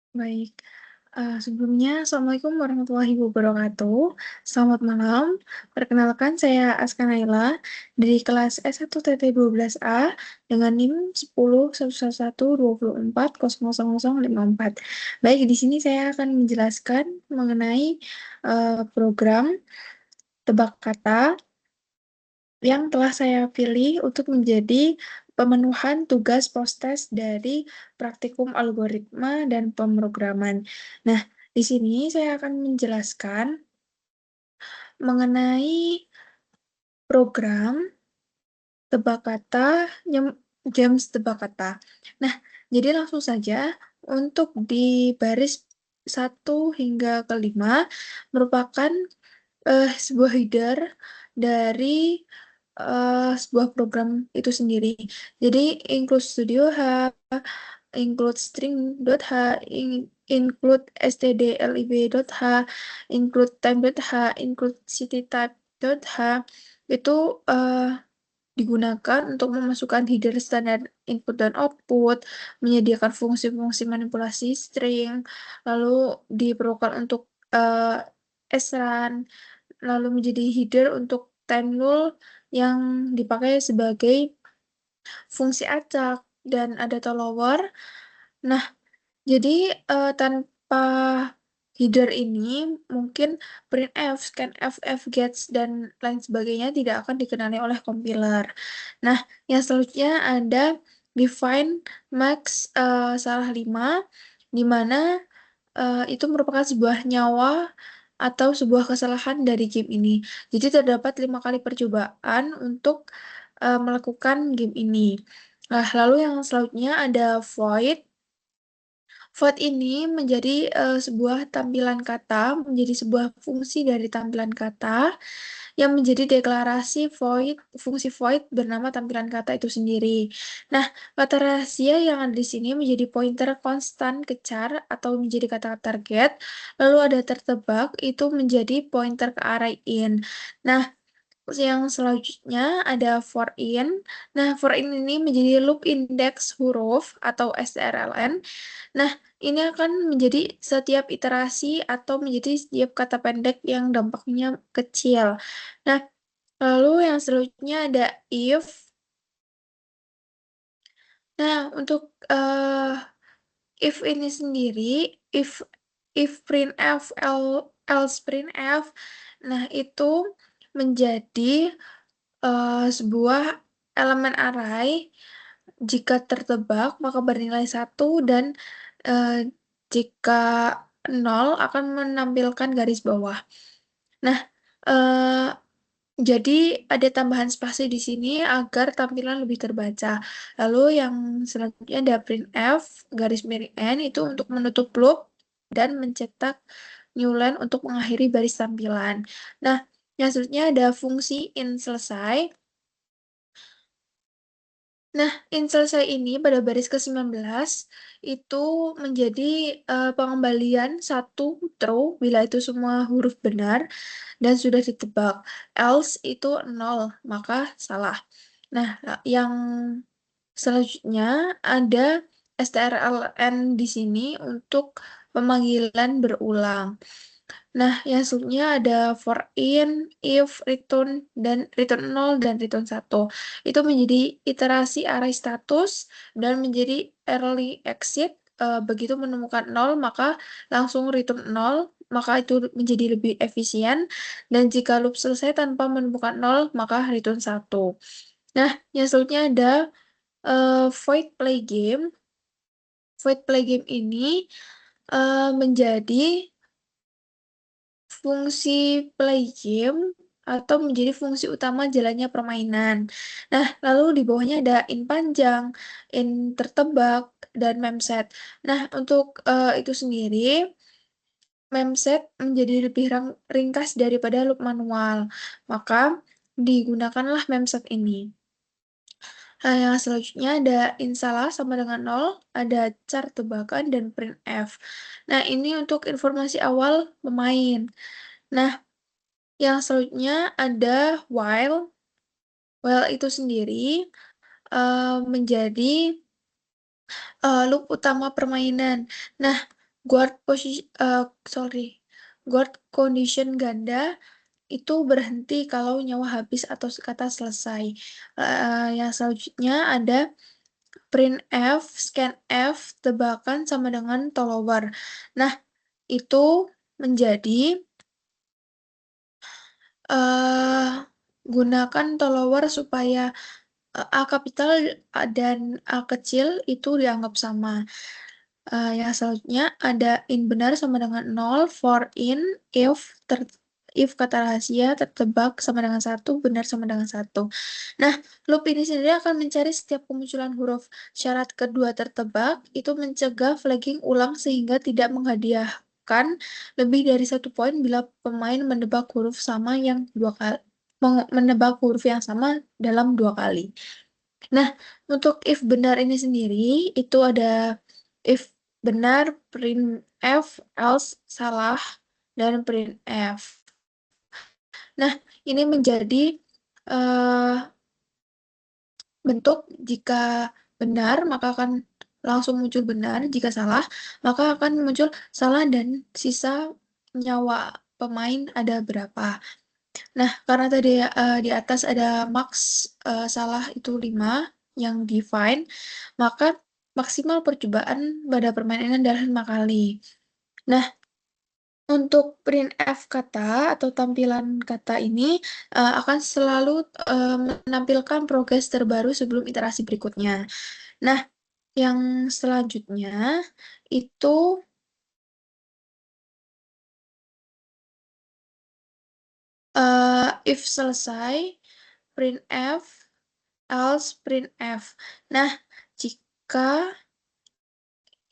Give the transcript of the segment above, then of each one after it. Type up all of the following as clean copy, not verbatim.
Baik, sebelumnya Assalamualaikum warahmatullahi wabarakatuh. Selamat malam, perkenalkan saya Aska Naila dari kelas S1TT12A dengan NIM 10.11.11.2024.00054. Baik, di sini saya akan menjelaskan mengenai program tebak kata yang telah saya pilih untuk menjadi pemenuhan tugas postes dari praktikum algoritma dan pemrograman. Nah, di sini saya akan menjelaskan mengenai program tebak kata, James tebak kata. Nah, jadi langsung saja untuk di baris 1 hingga ke 5 merupakan sebuah header dari sebuah program itu sendiri. Jadi include studio H, include string.h, include stdlib.h, include time.h, include citytype.h itu digunakan untuk memasukkan header standar input dan output, menyediakan fungsi-fungsi manipulasi string, lalu diperlukan untuk srun, lalu menjadi header untuk time null yang dipakai sebagai fungsi acak dan ada follower. Nah, jadi tanpa header ini mungkin printf, scanf, fgets dan lain sebagainya tidak akan dikenali oleh compiler. Nah, yang selanjutnya ada define max salah 5 di mana itu merupakan sebuah nyawa atau sebuah kesalahan dari game ini. Jadi terdapat 5 kali percobaan untuk melakukan game ini. Nah, lalu yang selanjutnya ada void. Void ini menjadi sebuah tampilan kata, menjadi sebuah fungsi dari tampilan kata yang menjadi deklarasi void, fungsi void bernama tampilan kata itu sendiri. Nah, kata rahasia yang ada di sini menjadi pointer konstan ke char atau menjadi kata target, lalu ada tertebak itu menjadi pointer ke array in. Nah, yang selanjutnya ada for in. Nah, for in ini menjadi loop index huruf atau strln. Nah, ini akan menjadi setiap iterasi atau menjadi setiap kata pendek yang dampaknya kecil. Nah, lalu yang selanjutnya ada if. Nah, untuk if ini sendiri, if printf, else printf, nah itu menjadi sebuah elemen array jika tertebak maka bernilai 1 dan eh, jika 0 akan menampilkan garis bawah. Nah, eh, jadi ada tambahan spasi di sini agar tampilan lebih terbaca. Lalu yang selanjutnya ada printf garis miring n itu untuk menutup loop dan mencetak new line untuk mengakhiri baris tampilan. Nah, yang selanjutnya ada fungsi in selesai. Nah, in selesai ini pada baris ke-19 itu menjadi pengembalian satu true bila itu semua huruf benar dan sudah ditebak. Else itu 0, maka salah. Nah, yang selanjutnya ada strln di sini untuk pemanggilan berulang. Nah, yang selanjutnya ada for in, if, return, dan return 0 dan return 1. Itu menjadi iterasi array status dan menjadi early exit. Begitu menemukan 0, maka langsung return 0, maka itu menjadi lebih efisien. Dan jika loop selesai tanpa menemukan 0, maka return 1. Nah, yang selanjutnya ada void play game. Void play game ini menjadi fungsi play game atau menjadi fungsi utama jalannya permainan. Nah, lalu di bawahnya ada in panjang, in tertebak, dan memset. Nah, untuk itu sendiri, memset menjadi lebih ringkas daripada loop manual. Maka digunakanlah memset ini. Nah, yang selanjutnya ada in salah sama dengan 0, ada char tebakan, dan printf. Nah, ini untuk informasi awal pemain. Nah, yang selanjutnya ada while. While itu sendiri menjadi loop utama permainan. Nah, guard guard condition ganda itu berhenti kalau nyawa habis atau kata selesai. Yang selanjutnya ada printf, scanf, tebakan sama dengan tolower. Nah, itu menjadi eh gunakan tolower supaya A kapital dan A kecil itu dianggap sama. Yang selanjutnya ada in benar sama dengan 0, for in, if kata rahasia tertebak sama dengan 1, benar sama dengan 1. Nah, loop ini sendiri akan mencari setiap kemunculan huruf syarat kedua tertebak, itu mencegah flagging ulang sehingga tidak menghadiahkan lebih dari 1 poin bila pemain menebak huruf sama yang dua kali menebak huruf yang sama dalam 2 kali. Nah, untuk if benar ini sendiri, itu ada if benar, printf, else salah, dan printf. Nah, ini menjadi eh, bentuk jika benar, maka akan langsung muncul benar. Jika salah, maka akan muncul salah dan sisa nyawa pemain ada berapa. Nah, karena tadi di atas ada max salah itu 5 yang define, maka maksimal percobaan pada permainan adalah 5 kali. Nah, untuk printf kata atau tampilan kata ini akan selalu menampilkan progres terbaru sebelum iterasi berikutnya. Nah, yang selanjutnya itu if selesai, printf, else printf. Nah, jika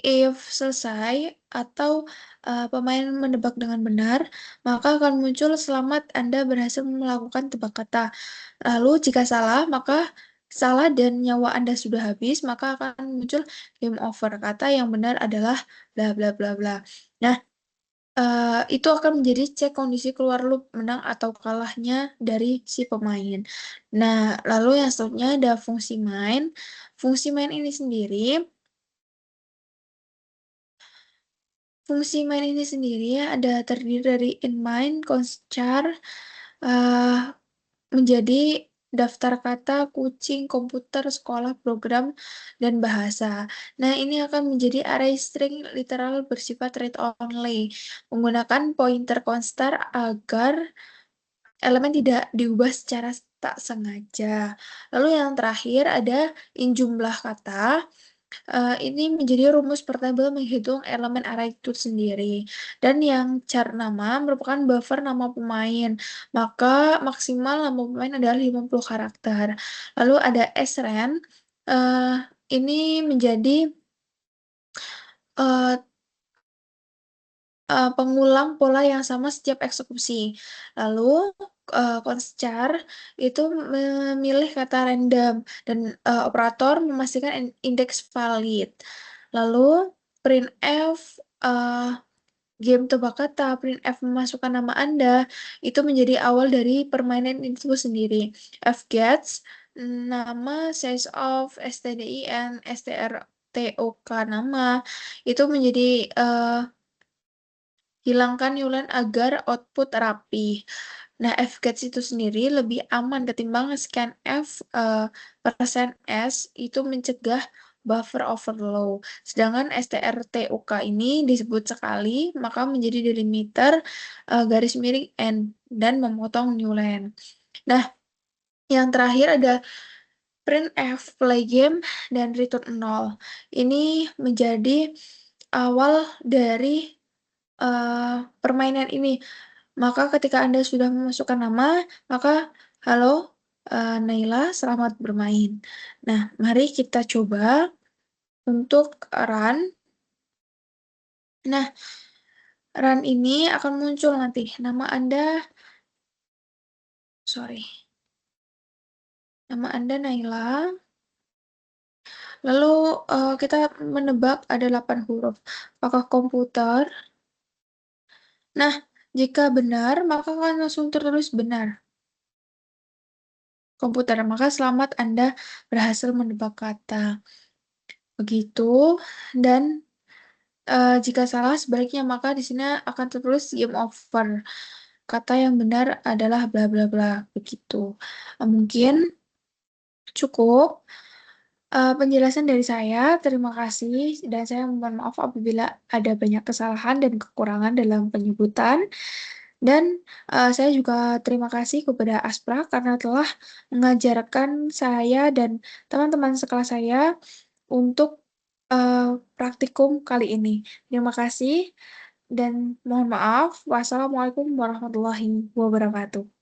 if selesai atau pemain menebak dengan benar, maka akan muncul selamat Anda berhasil melakukan tebak kata. Lalu jika salah, maka salah dan nyawa Anda sudah habis, maka akan muncul game over. Kata yang benar adalah bla bla bla bla. Nah, itu akan menjadi cek kondisi keluar loop menang atau kalahnya dari si pemain. Nah, lalu yang selanjutnya ada fungsi main. Fungsi main ini sendiri, ada terdiri dari in main, const-char, menjadi daftar kata, kucing, komputer, sekolah, program, dan bahasa. Nah, ini akan menjadi array string literal bersifat read-only, menggunakan pointer constar agar elemen tidak diubah secara tak sengaja. Lalu yang terakhir ada in jumlah kata. Ini menjadi rumus portable menghitung elemen array itu sendiri. Dan yang char nama merupakan buffer nama pemain. Maka maksimal nama pemain adalah 50 karakter. Lalu ada sren. Ini menjadi uh, pengulang pola yang sama setiap eksekusi. Lalu const-char itu memilih kata random dan operator memastikan indeks valid. Lalu printf game tebak kata, printf memasukkan nama Anda itu menjadi awal dari permainan itu sendiri. Fgets nama, size of, stdin, strtok nama itu menjadi hilangkan newline agar output rapi. Nah, fgets itu sendiri lebih aman ketimbang scanf %s itu mencegah buffer overflow. Sedangkan strtuk ini disebut sekali, maka menjadi delimiter garis miring n dan memotong newline. Nah, yang terakhir ada printf play game dan return 0. Ini menjadi awal dari permainan ini. Maka ketika Anda sudah memasukkan nama, maka halo Naila, selamat bermain. Nah, mari kita coba untuk run. Nah, run ini akan muncul nanti nama Anda, nama Anda Naila. Lalu kita menebak ada 8 huruf. Apakah komputer? Nah, jika benar, maka akan langsung tertulis benar. Komputer, maka selamat Anda berhasil menebak kata. Begitu, dan Jika salah sebaliknya, maka di sini akan tertulis game over. Kata yang benar adalah bla bla bla, begitu. Mungkin cukup penjelasan dari saya. Terima kasih dan saya mohon maaf apabila ada banyak kesalahan dan kekurangan dalam penyebutan. Dan saya juga terima kasih kepada Aspra karena telah mengajarkan saya dan teman-teman sekelas saya untuk praktikum kali ini. Terima kasih dan mohon maaf. Wassalamualaikum warahmatullahi wabarakatuh.